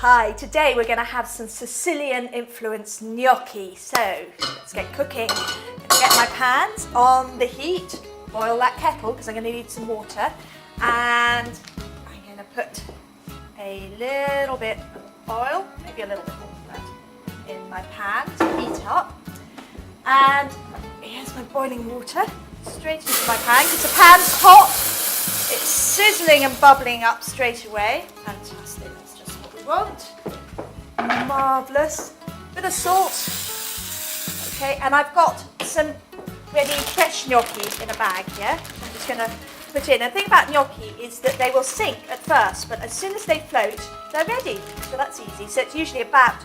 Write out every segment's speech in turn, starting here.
Hi, today we're going to have some Sicilian influenced gnocchi. So let's get cooking. I'm going to get my pans on the heat, boil that kettle because I'm going to need some water, and I'm going to put a little bit of oil, maybe a little bit more than that, in my pan to heat up. And here's my boiling water, straight into my pan because the pan's hot. It's sizzling and bubbling up straight away. Fantastic. Want. Marvellous. Bit of salt. Okay, and I've got some ready fresh gnocchi in a bag here. I'm just going to put in. And the thing about gnocchi is that they will sink at first, but as soon as they float, they're ready. So that's easy. So it's usually about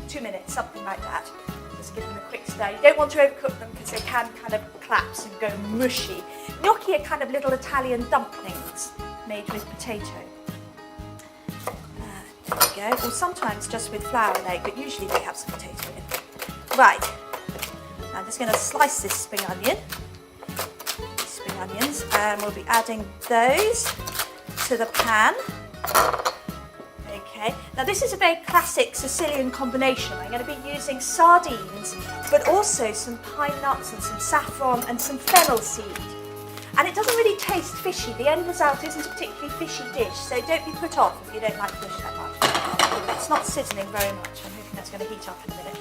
2 minutes, something like that. Just give them a quick stir. You don't want to overcook them because they can kind of collapse and go mushy. Gnocchi are kind of little Italian dumplings made with potato. There we go, or sometimes just with flour and egg, but usually they have some potato in. Right, I'm just going to slice this spring onion, spring onions, and we'll be adding those to the pan. Okay, now this is a very classic Sicilian combination. I'm going to be using sardines, but also some pine nuts and some saffron and some fennel seed. And it doesn't really taste fishy. The end result isn't a particularly fishy dish, so don't be put off if you don't like fish that much. It's not sizzling very much. I'm hoping that's going to heat up in a minute.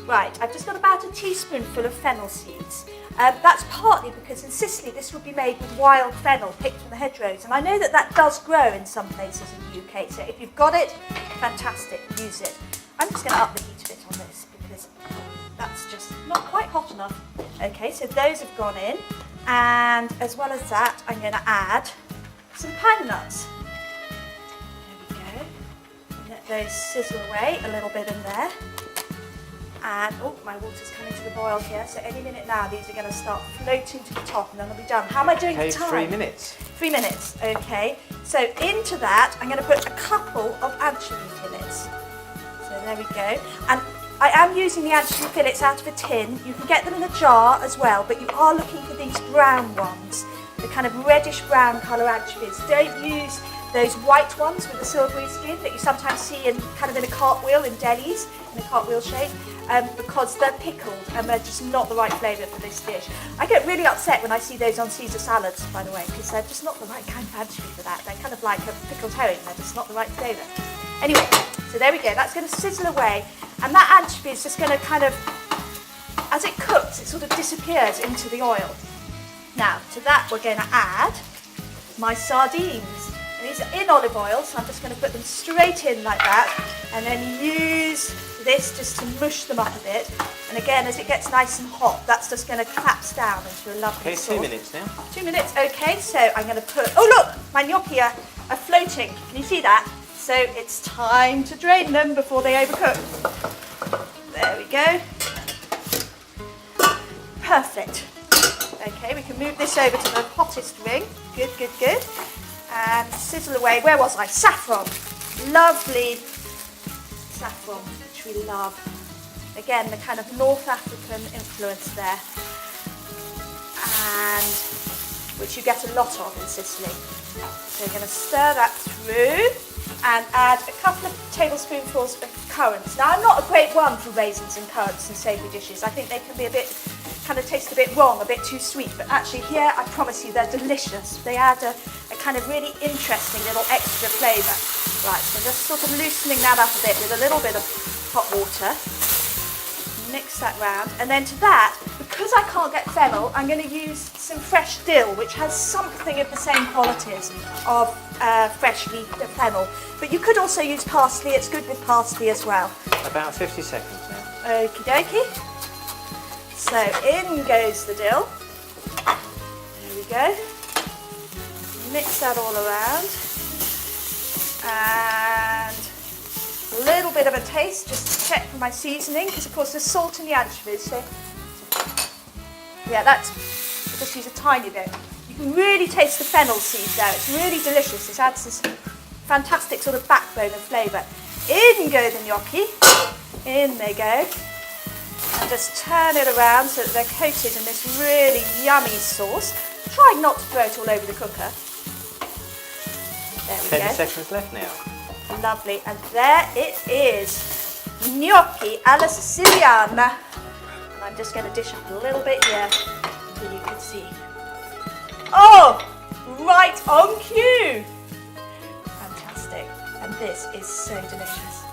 Right, I've just got about a teaspoonful of fennel seeds. That's partly because in Sicily this would be made with wild fennel picked from the hedgerows, and I know that that does grow in some places in the UK, so if you've got it, fantastic, use it. I'm just going to up the heat a bit on this because that's just not quite hot enough. Okay, so those have gone in. And as well as that, I'm going to add some pine nuts. There we go. Let those sizzle away a little bit in there. And, oh, my water's coming to the boil here, so any minute now these are going to start floating to the top and then they'll be done. How am I doing for time? 3 minutes. 3 minutes, okay. So into that, I'm going to put a couple of anchovy fillets. So there we go. And I am using the anchovy fillets out of a tin. You can get them in a jar as well, but you are looking for these brown ones, the kind of reddish brown colour anchovies. Don't use those white ones with the silvery skin that you sometimes see in kind of in a cartwheel in delis, in a cartwheel shape, because they're pickled and they're just not the right flavour for this dish. I get really upset when I see those on Caesar salads, by the way, because they're just not the right kind of anchovy for that. They're kind of like a pickled herring, they're just not the right flavour. Anyway, so there we go, that's going to sizzle away. And that anchovy is just going to kind of, as it cooks, it sort of disappears into the oil. Now, to that we're going to add my sardines. And these are in olive oil, so I'm just going to put them straight in like that, and then use this just to mush them up a bit. And again, as it gets nice and hot, that's just going to collapse down into a lovely sauce. 2 minutes now. 2 minutes, okay, so I'm going to put, oh look, my gnocchi are floating. Can you see that? So it's time to drain them before they overcook. There we go. Perfect. Okay, we can move this over to the hottest ring. Good, good, good. And sizzle away. Where was I? Saffron. Lovely saffron, which we love. Again, the kind of North African influence there. And which you get a lot of in Sicily. So we're going to stir that through and add a couple of tablespoonfuls of currants. Now, I'm not a great one for raisins and currants in savoury dishes. I think they can be a bit, kind of taste a bit wrong, a bit too sweet, but actually here, I promise you, they're delicious. They add a kind of really interesting little extra flavour. Right, so just sort of loosening that up a bit with a little bit of hot water. Mix that round, and then to that, because I can't get fennel, I'm going to use some fresh dill, which has something of the same qualities of fresh fennel. But you could also use parsley, it's good with parsley as well. About 50 seconds now. Okie dokie. So in goes the dill. There we go. Mix that all around. And a little bit of a taste, just to check for my seasoning, because of course there's salt in the anchovies, so yeah, that's, I'll just use a tiny bit. You can really taste the fennel seed there, it's really delicious, it adds this fantastic sort of backbone of flavour. In go the gnocchi, in they go, and just turn it around so that they're coated in this really yummy sauce. Try not to throw it all over the cooker. There we go. 10 seconds left now. Lovely, and there it is. Gnocchi alla Siciliana. And I'm just going to dish up a little bit here so you can see. Oh, right on cue. Fantastic. And this is so delicious.